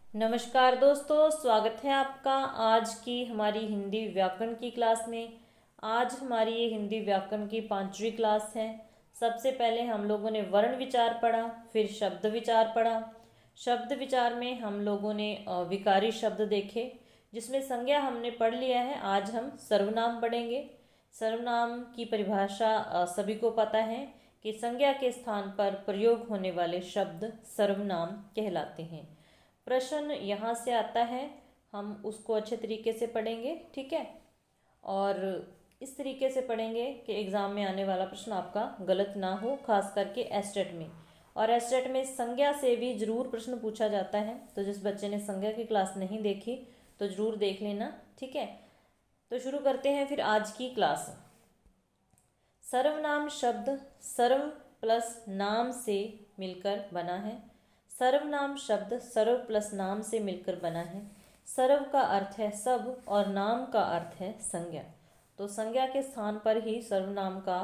नमस्कार दोस्तों, स्वागत है आपका आज की हमारी हिंदी व्याकरण की क्लास में। आज हमारी ये हिंदी व्याकरण की 5वीं क्लास है। सबसे पहले हम लोगों ने वर्ण विचार पढ़ा, फिर शब्द विचार पढ़ा। शब्द विचार में हम लोगों ने विकारी शब्द देखे, जिसमें संज्ञा हमने पढ़ लिया है। आज हम सर्वनाम पढ़ेंगे। सर्वनाम की परिभाषा सभी को पता है कि संज्ञा के स्थान पर प्रयोग होने वाले शब्द सर्वनाम कहलाते हैं। प्रश्न यहाँ से आता है, हम उसको अच्छे तरीके से पढ़ेंगे, ठीक है। और इस तरीके से पढ़ेंगे कि एग्ज़ाम में आने वाला प्रश्न आपका गलत ना हो, खास करके एस्टेट में। और एस्टेट में संज्ञा से भी जरूर प्रश्न पूछा जाता है, तो जिस बच्चे ने संज्ञा की क्लास नहीं देखी तो ज़रूर देख लेना, ठीक है। तो शुरू करते हैं फिर आज की क्लास। सर्वनाम शब्द सर्व प्लस नाम से मिलकर बना है। सर्वनाम शब्द सर्व प्लस नाम से मिलकर बना है। सर्व का अर्थ है सब और नाम का अर्थ है संज्ञा। तो संज्ञा के स्थान पर ही सर्वनाम का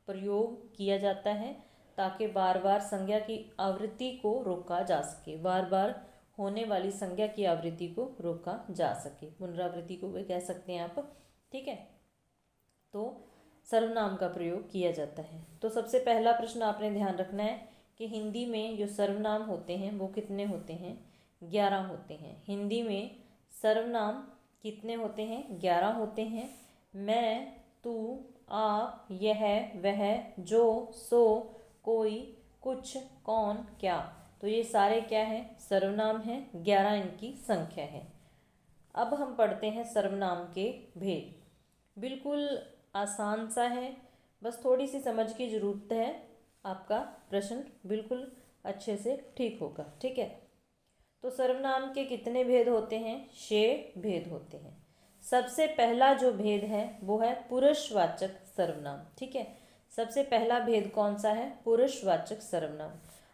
प्रयोग किया जाता है, ताकि बार बार संज्ञा की आवृत्ति को रोका जा सके। बार बार होने वाली संज्ञा की आवृत्ति को रोका जा सके, पुनरावृत्ति को भी कह सकते हैं आप, ठीक है। तो सर्वनाम का प्रयोग किया जाता है। तो सबसे पहला प्रश्न आपने ध्यान रखना है कि हिंदी में जो सर्वनाम होते हैं वो कितने होते हैं? 11 होते हैं। हिंदी में सर्वनाम कितने होते हैं? 11 होते हैं। मैं, तू, आप, यह, वह, जो, सो, कोई, कुछ, कौन, क्या। तो ये सारे क्या हैं? सर्वनाम हैं। 11 इनकी संख्या है। अब हम पढ़ते हैं सर्वनाम के भेद। बिल्कुल आसान सा है, बस थोड़ी सी समझ की ज़रूरत है। आपका प्रश्न बिल्कुल अच्छे से ठीक होगा, ठीक है। तो सर्वनाम के कितने भेद होते हैं? 6 भेद होते हैं। सबसे पहला जो भेद है वो है पुरुषवाचक सर्वनाम, ठीक है। सबसे पहला भेद कौन सा है? पुरुषवाचक सर्वनाम।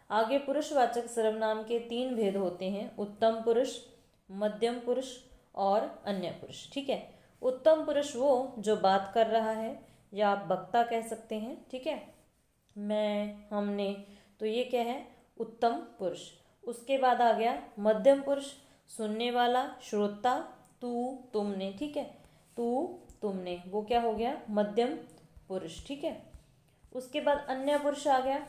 आगे पुरुषवाचक सर्वनाम के 3 भेद होते हैं, उत्तम पुरुष, मध्यम पुरुष और अन्य पुरुष, ठीक है। उत्तम पुरुष वो जो बात कर रहा है, या आप वक्ता कह सकते हैं, ठीक है। मैं, हमने, तो ये क्या है? उत्तम पुरुष। उसके बाद आ गया मध्यम पुरुष, सुनने वाला, श्रोता, तू, तुमने, ठीक है। तू, तुमने, वो क्या हो गया? मध्यम पुरुष, ठीक है। उसके बाद अन्य पुरुष आ गया,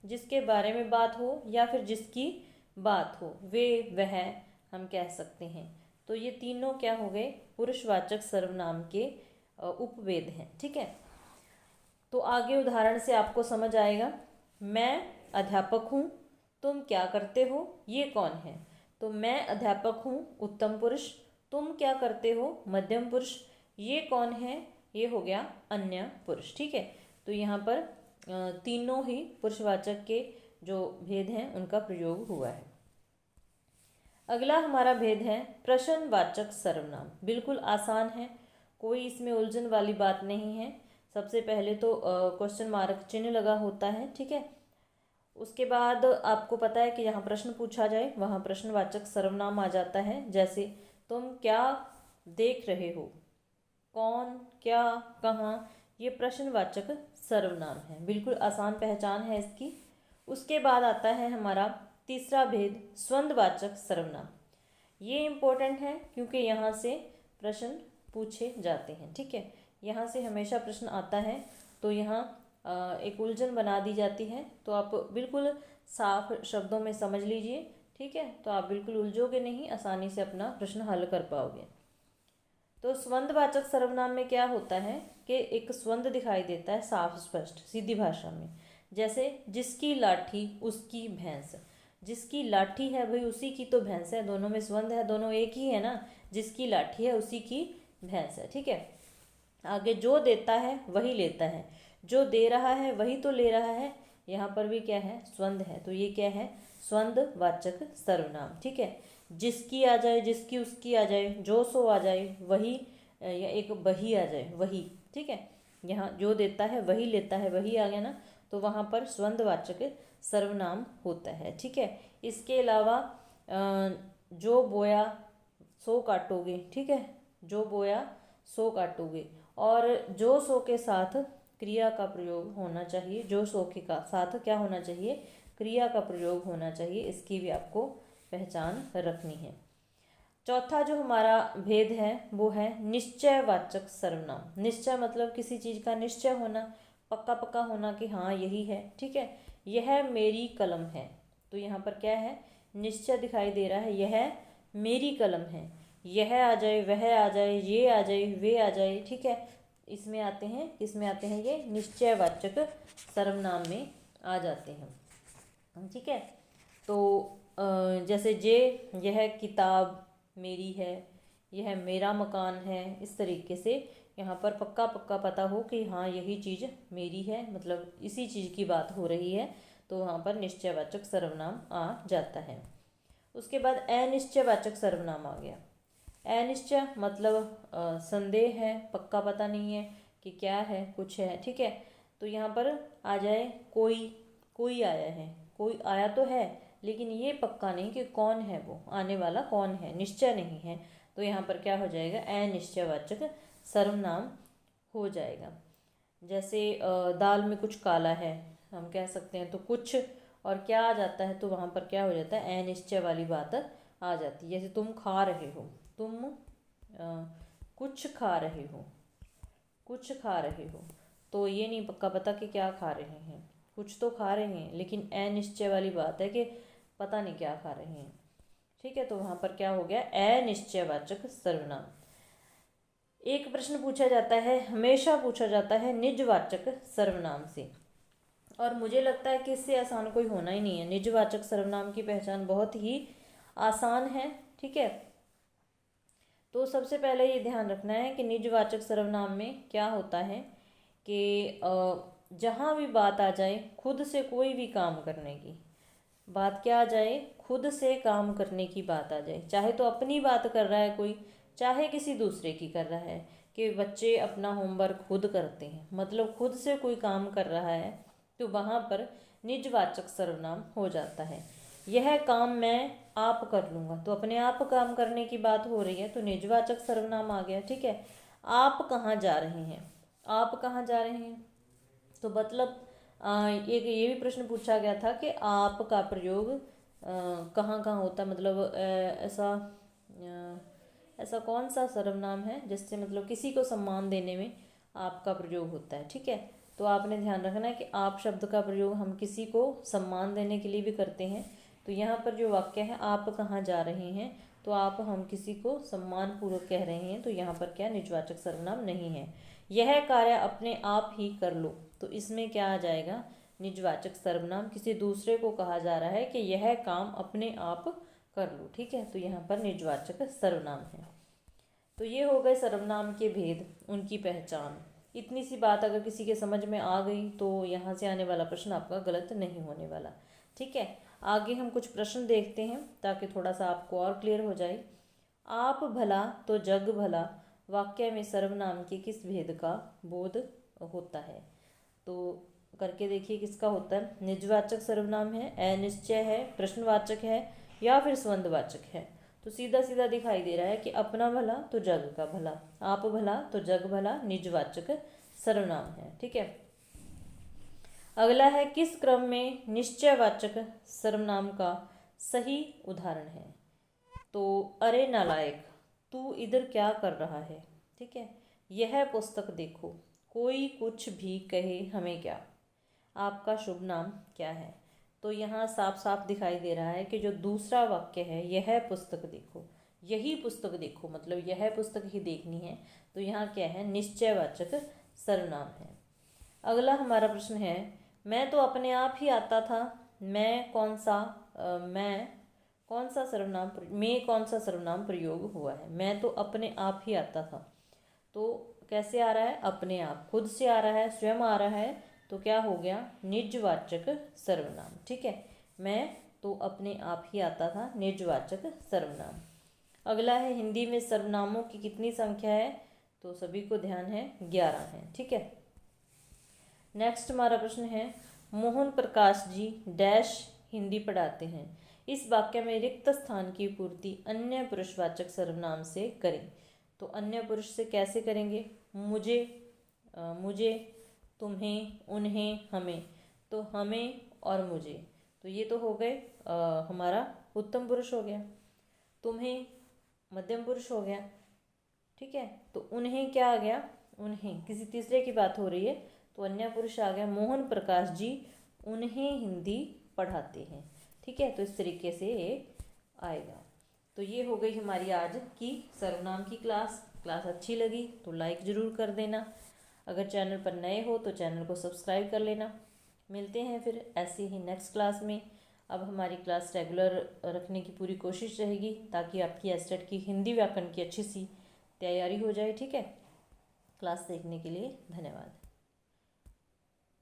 जिसके बारे में बात हो या फिर जिसकी बात हो, वे, वह हम कह सकते हैं। तो ये तीनों क्या हो गए? पुरुषवाचक सर्वनाम के उपभेद हैं, ठीक है। तो आगे उदाहरण से आपको समझ आएगा। मैं अध्यापक हूँ, तुम क्या करते हो, ये कौन है? तो मैं अध्यापक हूँ उत्तम पुरुष, तुम क्या करते हो मध्यम पुरुष, ये कौन है? ये हो गया अन्य पुरुष, ठीक है। तो यहाँ पर तीनों ही पुरुषवाचक के जो भेद हैं उनका प्रयोग हुआ है। अगला हमारा भेद है प्रश्नवाचक सर्वनाम। बिल्कुल आसान है, कोई इसमें उलझन वाली बात नहीं है। सबसे पहले तो क्वेश्चन मार्क चिन्ह लगा होता है, ठीक है। उसके बाद आपको पता है कि जहाँ प्रश्न पूछा जाए वहाँ प्रश्नवाचक सर्वनाम आ जाता है। जैसे तुम क्या देख रहे हो, कौन, क्या, कहाँ, ये प्रश्नवाचक सर्वनाम है। बिल्कुल आसान पहचान है इसकी। उसके बाद आता है हमारा तीसरा भेद स्वंदवाचक सर्वनाम। ये इम्पोर्टेंट है क्योंकि यहाँ से प्रश्न पूछे जाते हैं, ठीक है। यहाँ से हमेशा प्रश्न आता है, तो यहाँ एक उलझन बना दी जाती है। तो आप बिल्कुल साफ शब्दों में समझ लीजिए, ठीक है। तो आप बिल्कुल उलझोगे नहीं, आसानी से अपना प्रश्न हल कर पाओगे। तो स्वंदवाचक सर्वनाम में क्या होता है कि एक स्वंद दिखाई देता है साफ स्पष्ट सीधी भाषा में। जैसे जिसकी लाठी उसकी भैंस। जिसकी लाठी है भाई उसी की तो भैंस है, दोनों में स्वंद है, दोनों एक ही है ना। जिसकी लाठी है उसी की भैंस है, ठीक है। आगे जो देता है वही लेता है, जो दे रहा है वही तो ले रहा है, यहाँ पर भी क्या है? स्वंद है। तो ये क्या है? स्वंदवाचक सर्वनाम, ठीक है। जिसकी आ जाए, जिसकी उसकी आ जाए, जो सो आ जाए, वही, या एक वही आ जाए, वही, ठीक है। यहाँ जो देता है वही लेता है, वही आ गया ना, तो वहाँ पर स्वंदवाचक सर्वनाम होता है, ठीक है। इसके अलावा जो बोया सो काटोगे, ठीक है। जो बोया सो काटोगे, और जो सो के साथ क्रिया का प्रयोग होना चाहिए। जो सो के साथ क्या होना चाहिए? क्रिया का प्रयोग होना चाहिए। इसकी भी आपको पहचान रखनी है। चौथा जो हमारा भेद है वो है निश्चयवाचक सर्वनाम। निश्चय मतलब किसी चीज़ का निश्चय होना, पक्का पक्का होना कि हाँ यही है, ठीक है। यह मेरी कलम है, तो यहाँ पर क्या है, निश्चय दिखाई दे रहा है, यह मेरी कलम है। यह आ जाए, वह आ जाए, ये आ जाए, वे आ जाए, ठीक है, इसमें आते हैं, किसमें आते हैं, ये निश्चयवाचक सर्वनाम में आ जाते हैं, ठीक है। तो जैसे जे, यह किताब मेरी है, यह मेरा मकान है, इस तरीके से यहाँ पर पक्का पक्का पता हो कि हाँ यही चीज़ मेरी है, मतलब इसी चीज़ की बात हो रही है, तो वहाँ पर निश्चयवाचक सर्वनाम आ जाता है। उसके बाद अनिश्चयवाचक सर्वनाम आ गया। अनिश्चय मतलब संदेह है, पक्का पता नहीं है कि क्या है, कुछ है, ठीक है। तो यहाँ पर आ जाए कोई, कोई आया है, कोई आया तो है लेकिन ये पक्का नहीं कि कौन है, वो आने वाला कौन है, निश्चय नहीं है, तो यहाँ पर क्या हो जाएगा, अनिश्चयवाचक सर्वनाम हो जाएगा। जैसे दाल में कुछ काला है, हम कह सकते हैं, तो कुछ और क्या आ जाता है, तो वहाँ पर क्या हो जाता है, अनिश्चय वाली बात आ जाती है। जैसे तुम खा रहे हो, तुम कुछ खा रहे हो, कुछ खा रहे हो, तो ये नहीं पक्का पता कि क्या खा रहे हैं, कुछ तो खा रहे हैं लेकिन अनिश्चय वाली बात है कि पता नहीं क्या खा रहे हैं, ठीक है। तो वहाँ पर क्या हो गया, अनिश्चयवाचक सर्वनाम। एक प्रश्न पूछा जाता है, हमेशा पूछा जाता है निजवाचक सर्वनाम से, और मुझे लगता है कि इससे आसान कोई होना ही नहीं है। निजवाचक सर्वनाम की पहचान बहुत ही आसान है, ठीक है। तो सबसे पहले ये ध्यान रखना है कि निजवाचक सर्वनाम में क्या होता है कि जहाँ भी बात आ जाए खुद से कोई भी काम करने की बात, क्या आ जाए, खुद से काम करने की बात आ जाए, चाहे तो अपनी बात कर रहा है कोई, चाहे किसी दूसरे की कर रहा है, कि बच्चे अपना होमवर्क खुद करते हैं, मतलब खुद से कोई काम कर रहा है, तो वहाँ पर निजवाचक सर्वनाम हो जाता है। यह काम मैं आप कर लूँगा, तो अपने आप काम करने की बात हो रही है, तो निजवाचक सर्वनाम आ गया, ठीक है। आप कहाँ जा रहे हैं, आप कहाँ जा रहे हैं, तो मतलब एक ये भी प्रश्न पूछा गया था कि आप का प्रयोग कहाँ कहाँ होता है, मतलब ऐसा कौन सा सर्वनाम है जिससे मतलब किसी को सम्मान देने में आपका प्रयोग होता है, ठीक है। तो आपने ध्यान रखना है कि आप शब्द का प्रयोग हम किसी को सम्मान देने के लिए भी करते हैं। तो यहाँ पर जो वाक्य है, आप कहाँ जा रहे हैं, तो आप हम किसी को सम्मान पूर्वक कह रहे हैं, तो यहाँ पर क्या निजवाचक सर्वनाम नहीं है। यह कार्य अपने आप ही कर लो, तो इसमें क्या आ जाएगा, निजवाचक सर्वनाम, किसी दूसरे को कहा जा रहा है कि यह काम अपने आप कर लो, ठीक है, तो यहाँ पर निजवाचक सर्वनाम है। तो ये हो गए सर्वनाम के भेद, उनकी पहचान। इतनी सी बात अगर किसी के समझ में आ गई तो यहाँ से आने वाला प्रश्न आपका गलत नहीं होने वाला, ठीक है। आगे हम कुछ प्रश्न देखते हैं ताकि थोड़ा सा आपको और क्लियर हो जाए। आप भला तो जग भला वाक्य में सर्वनाम के किस भेद का बोध होता है, तो करके देखिए किसका होता है। निजवाचक सर्वनाम है, अनिश्चय है, प्रश्नवाचक है, या फिर संबंधवाचक है। तो सीधा सीधा दिखाई दे रहा है कि अपना भला तो जग का भला, आप भला तो जग भला निजवाचक सर्वनाम है, ठीक है। अगला है, किस क्रम में निश्चयवाचक सर्वनाम का सही उदाहरण है, तो अरे नालायक, तू इधर क्या कर रहा है, ठीक है। यह पुस्तक देखो, कोई कुछ भी कहे हमें क्या, आपका शुभ नाम क्या है। तो यहाँ साफ साफ दिखाई दे रहा है कि जो दूसरा वाक्य है, यह पुस्तक देखो, यही पुस्तक देखो, मतलब यह पुस्तक ही देखनी है, तो यहाँ क्या है, निश्चयवाचक सर्वनाम है। अगला हमारा प्रश्न है, मैं तो अपने आप ही आता था, मैं कौन सा सर्वनाम में कौन सा सर्वनाम प्रयोग हुआ है। मैं तो अपने आप ही आता था, तो कैसे आ रहा है, अपने आप, खुद से आ रहा है, स्वयं आ रहा है, तो क्या हो गया, निजवाचक सर्वनाम, ठीक है। मैं तो अपने आप ही आता था, निजवाचक सर्वनाम। अगला है, हिंदी में सर्वनामों की कितनी संख्या है, तो सभी को ध्यान है, 11 है, ठीक है। नेक्स्ट हमारा प्रश्न है, मोहन प्रकाश जी डैश हिंदी पढ़ाते हैं, इस वाक्य में रिक्त स्थान की पूर्ति अन्य पुरुषवाचक सर्वनाम से करें। तो अन्य पुरुष से कैसे करेंगे, मुझे, मुझे, तुम्हें, उन्हें, हमें, तो हमें और मुझे, तो ये तो हो गए हमारा उत्तम पुरुष हो गया, तुम्हें मध्यम पुरुष हो गया, ठीक है। तो उन्हें क्या आ गया, उन्हें किसी तीसरे की बात हो रही है तो अन्य पुरुष आ गया, मोहन प्रकाश जी उन्हें हिंदी पढ़ाते हैं, ठीक है। तो इस तरीके से ये आएगा। तो ये हो गई हमारी आज की सर्वनाम की क्लास। क्लास अच्छी लगी तो लाइक ज़रूर कर देना, अगर चैनल पर नए हो तो चैनल को सब्सक्राइब कर लेना। मिलते हैं फिर ऐसे ही नेक्स्ट क्लास में। अब हमारी क्लास रेगुलर रखने की पूरी कोशिश रहेगी ताकि आपकी एस्टेट की हिंदी व्याकरण की अच्छी सी तैयारी हो जाए, ठीक है। क्लास देखने के लिए धन्यवाद।